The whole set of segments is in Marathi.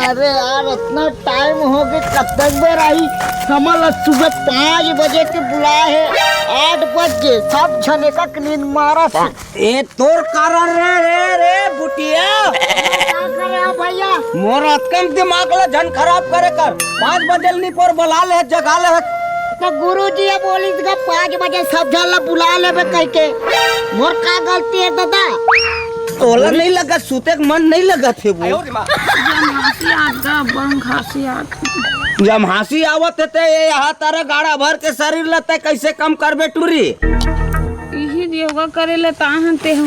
अरे यार इतना टाइम हो गया, कब तक बेर आई? समझ सुबह 5 बजे के बुलाए है, 8 बजे सब जने का नींद मारा। ए तोर कारण रे बुटिया क्या करे भैया? मोर अतकम दिमाग ला झन खराब करे कर 5 बजे नी पर बुला ले जगा ले। तो गुरुजी बोली 5 बजे सब जन बुला ले कह के। मोर का गलती है दादा? तोला नहीं लगा सूते के मन नहीं लगा थे वो जब हंसी आवत है यहाँ तारा गाड़ा भर के शरीर लते कैसे कम करबे टूरी योगा करे ले ताहनते हो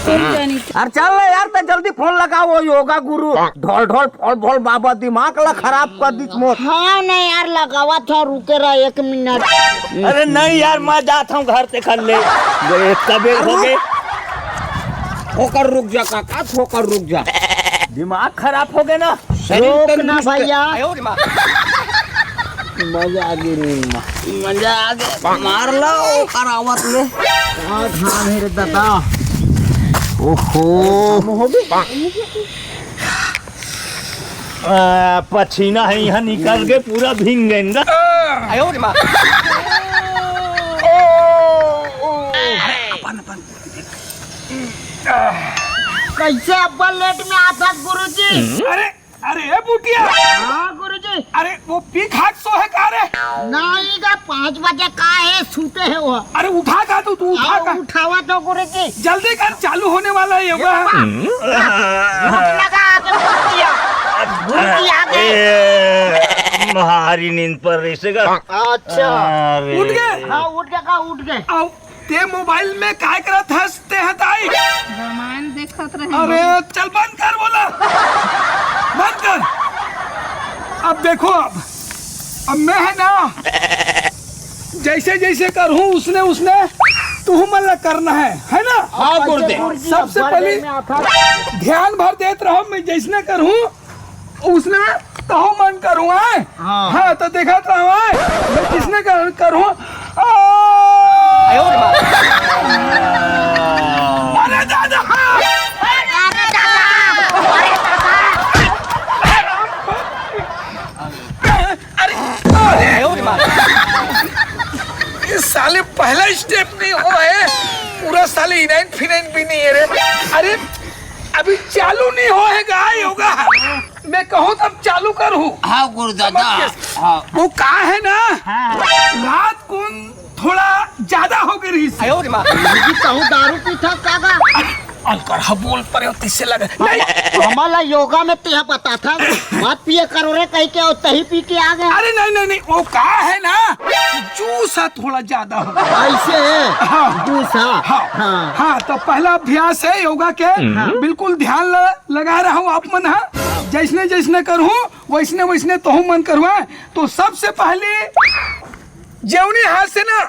जानी। अरे चल यार तो जल्दी फोन लगाओ योगा गुरु ढोल ढोल फोल फोल बाबा दिमाग ला खराब कर दी मोर। हाँ नहीं यार लगावा था, रुके रहा 1 मिनट। अरे नहीं यार मैं जाता हूँ घर से कर ले कबे हो गए। होकर रुक जा काका, होकर रुक जा, दिमाग खराब हो गया ना। रोक ना भैया, मजा आ गई मजा आ गया मार लो करावत ले। हाँ मेरे दादा, ओहो पसीना है यहाँ निकल के पूरा भींग गए। कैसे अब्बा लेट में आता गुरुजी? अरे अरे ए बुटिया, हाँ गुरुजी। अरे वो पीक हाथ सो है का रे? नहीं का 5 बजे का है, सूते है वो। अरे उठा का तू उठा का, उठावा तो गुरुजी। जल्दी कर, चालू होने वाला है योगा। लगा आगे गुरुजी आगे। महारी नींद पर रहेगा। अच्छा उठ गए? हाँ उठ गए का उठ गए। आओ ते मोबाइल में काय करत हंसते हैं ताई? रामायण देखत रहे। अरे चल बंद कर, बोला बंद कर। अब देखो अब मैं है ना जैसे जैसे करूँ उसने उसने तू मतलब करना है ना? हाँ गुरुदेव, सबसे पहले ध्यान भर देते रहो। मैं जैसने करूँ उसने तो मन करूँ। हाँ तो देखा रहो मैं किसने करूँ। अरे दादा, इस साले पहला स्टेप नहीं हुआ है, पूरा साले इनाइन फिनाइन भी नहीं है रे। अरे अभी चालू नहीं होएगा योगा, मैं कहूँ तब चालू करूँ। हाँ गुरुदादा, हाँ वो कहा है ना रात को थोड़ा ज्यादा हो गई। कहूँ दारू पीता कागा अलकर बोल पर तिससे लगा नहीं। हमारा योगा में तुझे पता था मत पिए करो रे कहीं के, और तही पी के आ गए। अरे नहीं वो कहा है ना जूसा थोड़ा ज्यादा हो। ऐसे है दूसरा। हाँ तो पहला अभ्यास है योगा के। बिल्कुल ध्यान लगा रहा हूँ आप मन। हाँ जैसने जैसने करूँ वैसने वैसने तो मन करूँ। तो सबसे पहले जेवनी हाथ से ना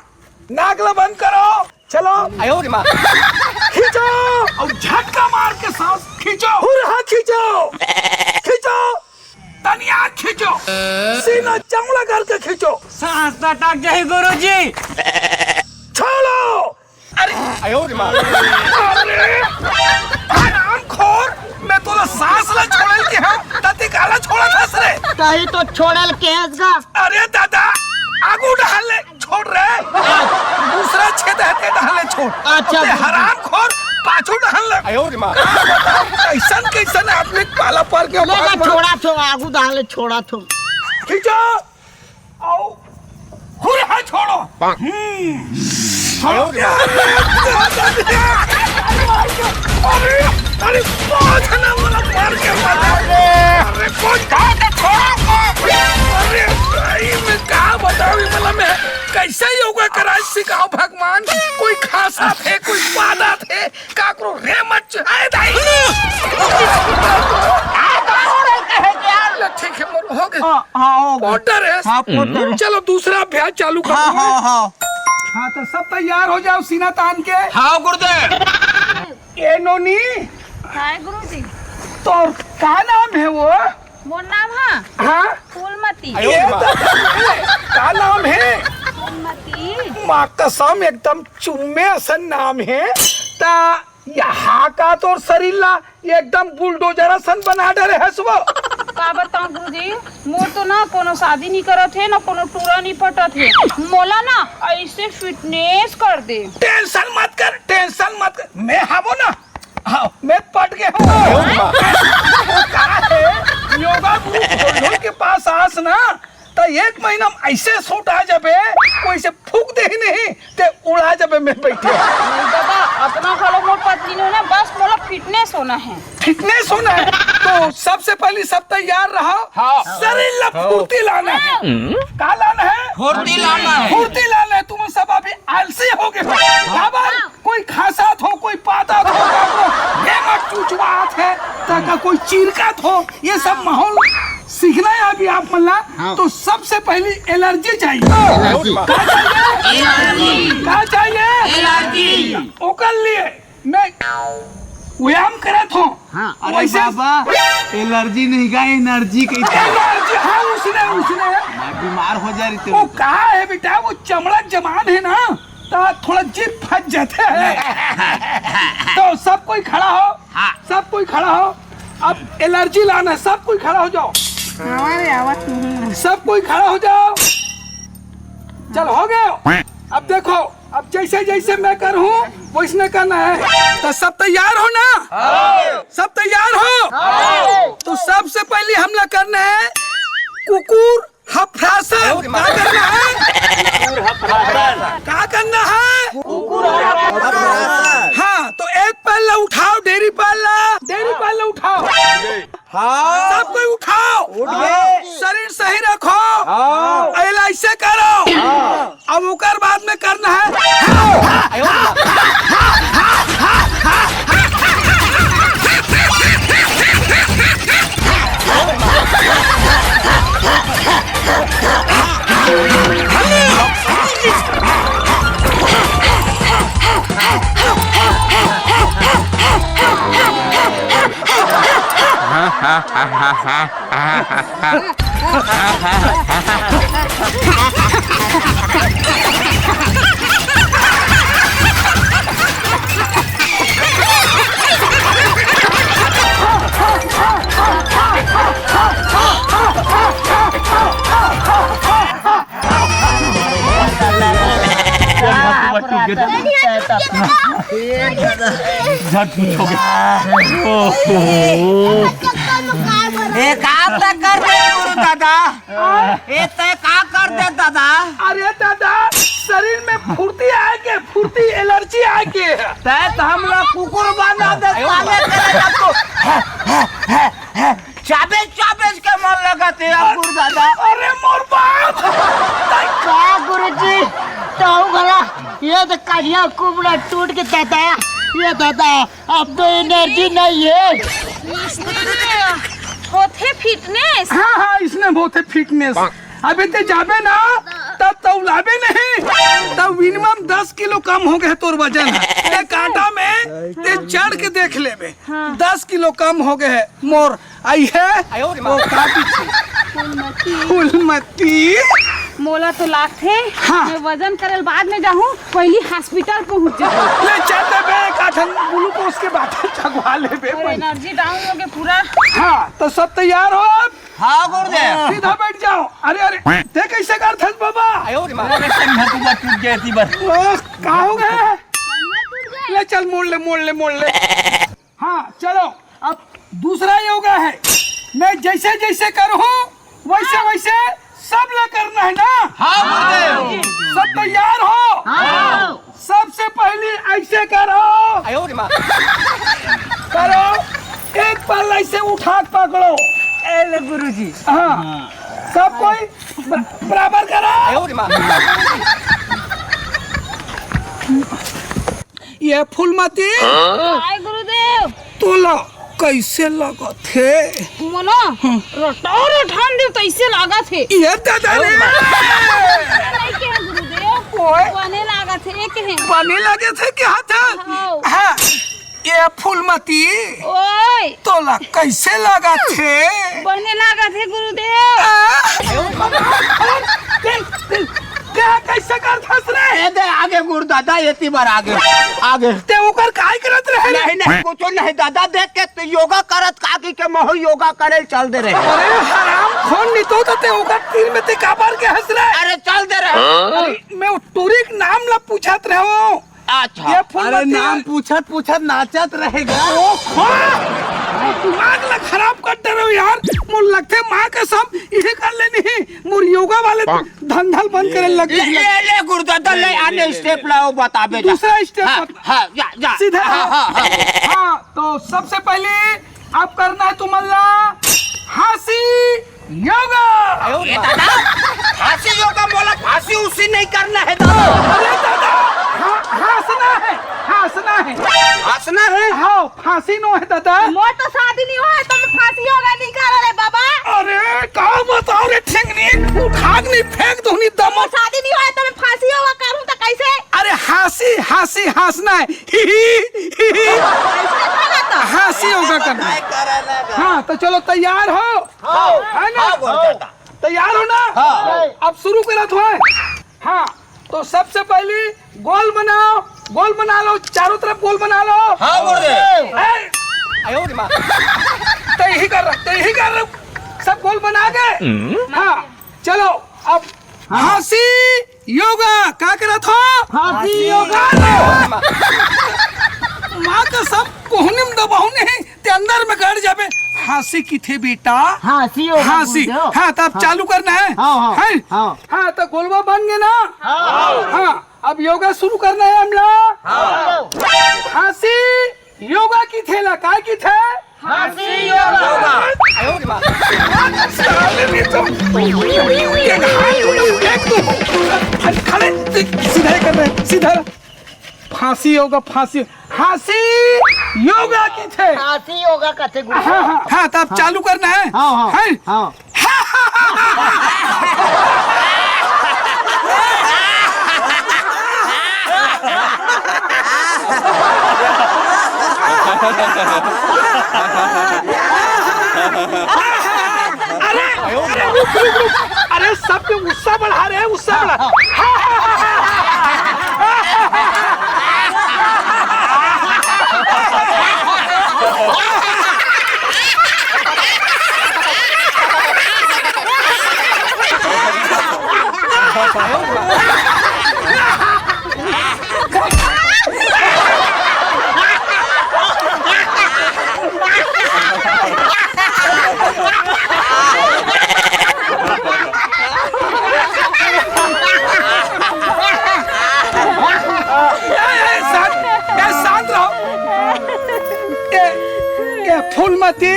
नागला बंद करो। चलो खींचो और झटका मार के सांस खींचो। हाथ खींचो खींचो, तनिया खींचो, सीना चमड़ा करके खींचो। सांस अटक जाए गुरुजी। छोड़ो। अरे आराम खोर, मैं तोला सांस ला छोड़ल के हां तते काला छोड़ा था रे। तही तो छोड़ल के हंसगा। अरे दादा आगू डाले छोड़ रहे, दूसरा छेद है डाले छोड़। अच्छा हराम खोर पाछू डाल ले। कैसन कैसन आदमी पाला पर के छोड़ा थो आगू डाले छोड़ा थो। खींचो आओ हुर है छोड़ो। अरे अरे बहुत है ना वाला मार के अरे कौन था छोड़ो। अरे भाई मैं क्या बताऊं मतलब मैं कैसे योगा करा सिखाओ भगवान। कोई खासा थे कोई पादा थे काकरो रे मत आए दाई। ठीक है मोर हो गया। ऑर्डर है। चलो दूसरा अभ्यास चालू करो। हाँ तो सब तैयार हो जाओ सीना तान के। हाँ गुरुदेव। ये नोनी हाय गुरुजी, तो क्या नाम है वो? मोर नाम है हाँ फूलमती। क्या नाम है? फूलमती। माँ कसम एकदम चुम्मे असन नाम है। ता यहाँ का तो शरीर ला एकदम बुलडोजर सन बना डरे है सुबह। का बताऊं गुरुजी, मोर तो ना कोनो शादी नहीं करत है, ना कोनो टूरा नहीं पटत है। मोला ना ऐसे फिटनेस कर दे। टेंशन मत कर, मैं हावो ना। हाँ, मैं पट गया हूँ। योगा गुरु के पास आस ना तो 1 महीना में ऐसे सूट आ जाबे, कोई से फूक दे ही नहीं ते उड़ा जाबे में बैठे। नहीं दादा, अपना खालो मोर पतली ने ना, बस मोला फिटनेस होना है। फिटनेस होना है तो सबसे पहले सब तैयार रहो। हाँ। शरीर ला फुर्ती लाना है। क्या लाना है? फुर्ती लाना है। फुर्ती लाना है। तुम सब अभी आलसी हो गए। कोई खासात हो, कोई पातात हो, चुचवात है, ताकि कोई चीरकात हो, ये सब माहौल सीखना है अभी आप मल्ला। हाँ। तो सबसे पहले एलर्जी चाहिए। एलर्जी। क्या चाहिए? ओकर लिए मैं व्यायाम करत हूँ। हाँ। अरे बाबा, एलर्जी नहीं का एनर्जी की एलर्जी, हाँ उसने बीमार हो जा रही वो कहा है बेटा, वो चमड़ा जमान है ना तो थोड़ा जीप फट जाते हैं। तो सब कोई खड़ा हो। हाँ। सब कोई खड़ा हो। अब एलर्जी लाना, सब कोई खड़ा हो जाओ। सब कोई खड़ा हो जाओ। चल हो गए। अब देखो, अब जैसे जैसे मैं करूँ वैसने करना है। तो सब तैयार हो ना? सब तैयार हो? तो सबसे पहले हमला करना है कुकुर हफ्रासन। क्या करना है? क्या करना है? हाँ, तो एक पल्ला उठाओ, डेरी पल्ला उठाओ। हाँ। सब कोई उठाओ। शरीर सही रखो। ऐसे करो। अब उकर बाद में करना है ए काम तक कर दे गुरु दादा। ए तय का कर दे दादा। अरे दादा, शरीर में फुर्ती आए के, फुर्ती एलर्जी आए के तय तो हम लोग कुकुर बना दे साले करेगा तो चाबेज के मन लगाते हैं गुरु दादा। अरे मोर बाप। का गुरुजी, तो गला ये तो करिया कुबड़ा टूट के दादा। ये दादा, अब तो एनर्जी नहीं है। होथे फिटनेस। हाँ, इसने बहुत है फिटनेस। अभी ते जाबे ना तब तौलाबे नहीं, तब मिनिमम 10 किलो कम हो गए तोर वजन। ते कांटा में ते चढ़ के देख लेबे। 10 किलो कम हो गए मोर। आई है वो काफी फूलमती। मोला तो लागथे हाँ। मैं वजन करल बाद में जाहूँ, पहले हॉस्पिटल पहुँच जाऊँ। ले चल बे काठन ग्लूकोज के बातें चगवा लेबे। एनर्जी डाउन हो गए पूरा। हाँ, तो सब तैयार हो अब? हाँ गुरुदेव। सीधा बैठ जाओ। अरे ते कैसे कर थस बाबा? टूट गई थी बस। कहा हो गए? ले चल, मोड़ ले। हाँ चलो, अब दूसरा योगा है। मैं जैसे जैसे करूँ वैसे सब लोग करना है ना? हाँ गुरुदेव। सब तैयार हो? हाँ। सबसे पहले ऐसे करो। एक पल ऐसे उठा के पकड़ो। ए गुरुजी। हाँ, सब कोई बराबर करो। ये फूलमती हाय गुरुदेव। तोला कैसे लगा थे? मोला रटोर ठान दे तो ऐसे लागा थे। ये दादा ने नहीं के गुरुदेव, ओए। बने लागा थे एक है। पानी लगे थे क्या था? हाँ। हाँ, ये फूलमती ओए, तोला कैसे लगा थे? बने लागा थे गुरुदेव। क्या कैसे कर हंस रहे ए दे आगे गुरु दादा ये बार आगे आगे ते ओकर काय करत रहे नहीं नहीं कुछ नहीं दादा देख के तो योगा करत काकी के मोह योगा करे चल दे रहे अरे हराम खोन नहीं तो ते ओकर तीर में ते काबर के हंस रहे अरे चल दे रहे अरे मैं टूरी के नाम ला पूछत रहे हूँ अच्छा ये फूल अरे नाम पूछत पूछत नाचत रहेगा। दिमाग ला खराब कर दे रहे हो यार। मुझे लगते माँ का सब यही कर लेनी मुझे योगा वाले धंधल बंद करने लग गए। ले गुरु दादा ले आने स्टेप लाओ बताबे दूसरा स्टेप हाँ जा जा सीधा हाँ तो सबसे पहले आप करना है तुम्हारा हंसी योगा। ये दादा फांसी योगा बोला फांसी उसी नहीं करना है दादा अरे दादा हंसना है हंसना है हंसना है हाँ फांसी नो है दादा। मोर तो शादी नहीं हुआ है तो मैं फांसी होगा नहीं कर रहे बाबा। अरे का बताओ रे ठेंगनी उठाग नहीं फेंक दूनी दम। मोर शादी नहीं हुआ है तो मैं फांसी होगा करूँ तो कैसे? अरे हंसी हंसी हंसना है हंसी योगा करना है। हाँ तो चलो तैयार हो है ना तैयार हो ना अब शुरू करा तो है। हाँ तो सबसे पहले गोल बना लो चारों तरफ गोल बना लो। हाँ गुरुदेव तो यही कर रहा सब गोल बना गए। हाँ चलो अब हंसी योगा क्या करा था फांसी योगा माँ का सब कोहनी में दबाऊ नहीं ते अंदर में गड़ जाबे। हंसी की थे बेटा फांसी योगा हंसी। हाँ तो अब चालू करना है। हाँ तो गोलवा बन गए ना। हाँ अब योगा शुरू करना है हम लोग। हंसी योगा की थे ला काय की थे फांसी योगा खड़े सीधा कर रहे सीधा। फांसी योगा फांसी हंसी योगा की थे। फांसी योगा कहते गुरु। हाँ तो अब चालू करना है। हाँ अरे सब पे गुस्सा बढ़ा रहे हैं गुस्सा बढ़ा। शांत रहो। फूलमती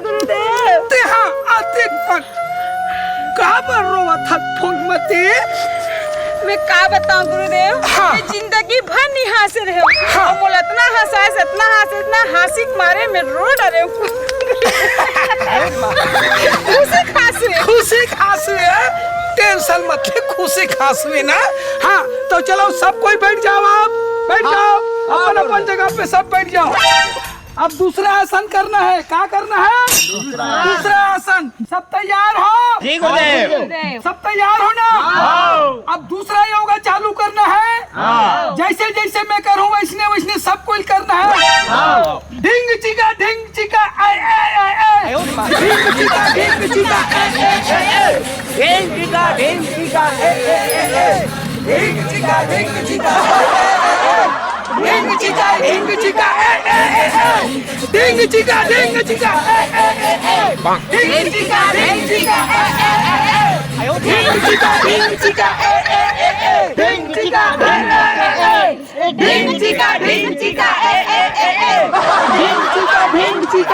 गुरुदेव ते हाँ आते पर काबर रोवा था फूलमती। मैं का बताऊं गुरुदेव हाँ। मैं जिंदगी भर नहीं हंसे रहे हूँ। मोल इतना हंसी के मारे में रो डरे खुशी खांसी है टेंशन मत ले खुशी खांसी ना। हाँ तो चलो सब कोई बैठ जाओ आप बैठ जाओ अपन जगह पे सब बैठ जाओ। अब दूसरा आसन करना है। क्या करना है दूसरा आसन। सब तैयार हो ठीक गुरुदेव गुरुदेव सब तैयार हो ना। अब दूसरा योगा चालू करना है। जैसे जैसे मैं करूँ वैसने वैसने सब कोई करना है। ढिंग चिका आए आए आए आए ढिंग चिका ढेंग चिका ढेंग चिका ढिंग चिका ढिंग चिका ढिंग चिका ढिंग चिका ढिंग चिका ढिंग चिका ढिंग चिका ढिंग चिका ढिंग चिका ढिंग चिका ढिंग चिका ढिंग चिका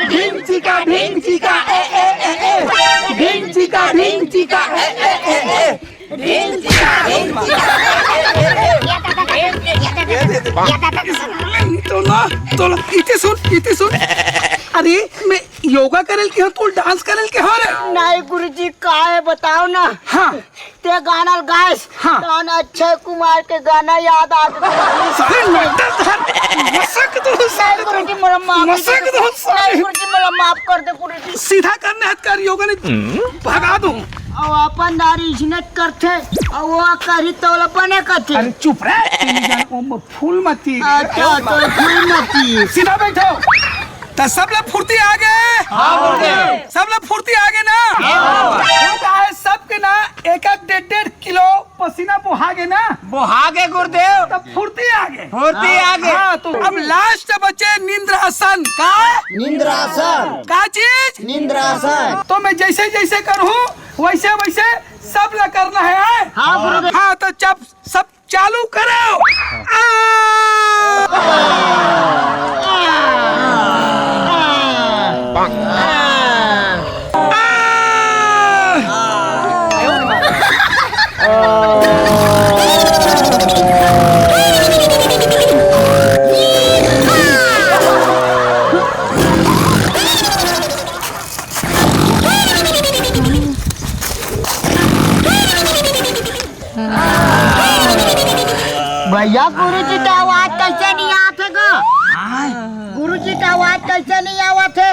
ढिंग चिका ढिंग चिका ढिंग चिका ढिंग चिका ढिंग चिका ढिंग चिका तो इते सुन अरे मैं योगा करल के हो तो डांस करल के हो रे। नहीं गुरुजी का है बताओ ना। हाँ ते गाना गाइस हाँ। गाना अक्षय कुमार के गाना याद आ गया। सारे लड्डू धर मसक दो सारे गुरुजी मेरा माफ मसक दो सारे गुरुजी मेरा माफ कर दे गुरुजी। सीधा करने हाथ कर योगा ने भगा दूं और अपन दारी इसने करते और वो करी तो बने करते। अरे चुप रहे ओम फूल मती अच्छा तो फूल मती। सीधा बैठो। तो सब लोग फुर्ती आ गए। सब लोग फुर्ती आ गए ना। वो का है सबके ना एक 1.5 किलो पसीना बहागे ना। बोहागे गुरुदेव। तब फुर्ती आ गए। फुर्ती आ गए। हाँ, तो अब लास्ट बचे निंद्रासन का। निंद्रासन। का चीज? निंद्रासन। तो मैं जैसे जैसे करूँ वैसे वैसे सब लोग करना है। हाँ गुरुदेव। हाँ तो जब सब चालू करो। भैया गुरुजी की आवाज कैसे नहीं आते गा? गुरुजी की आवाज कैसे नहीं आवते?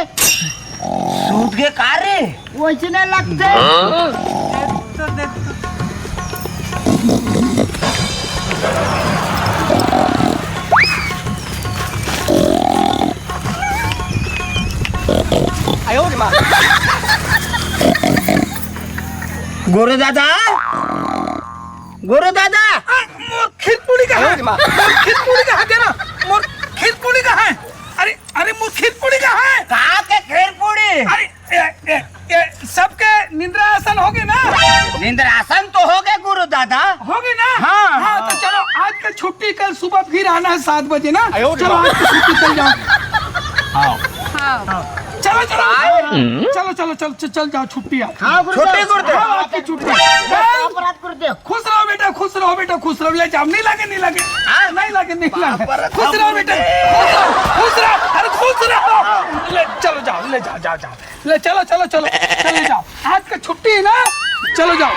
सूद के कार्य वैसे नहीं लगते। गुरु दादा। गुरु दादा। मोर खिलपुड़ी का है। मोर खिलपुड़ी का है देना। मोर खिलपुड़ी का है। अरे अरे मोर खिलपुड़ी का है। कहा के खेर पूरी। अरे सबके निंद्रासन हो गए ना। निंद्रासन तो हो गए गुरु दादा। हो गए ना। हाँ। हाँ तो चलो आज का छुट्टी कल सुबह फिर आना है 7 बजे ना। चलो आज की छुट्टी चल जाओ। हाँ चलो चलो चलो चलो चलो चल जाओ छुट्टी आज। हाँ गुरुदेव। छुट्टी गुरुदेव। हाँ, आज की छुट्टी। अपराध गुरुदेव। खुश रहो बेटा खुश रहो बेटा खुश रहो। ले जाओ नहीं लगे नहीं लगे। नहीं लगे नहीं लगे। खुश रहो बेटा खुश रहो अरे खुश रहो। ले चलो जाओ ले जाओ जाओ जाओ ले चलो चलो चलो चले जाओ आज का छुट्टी है ना। चलो जाओ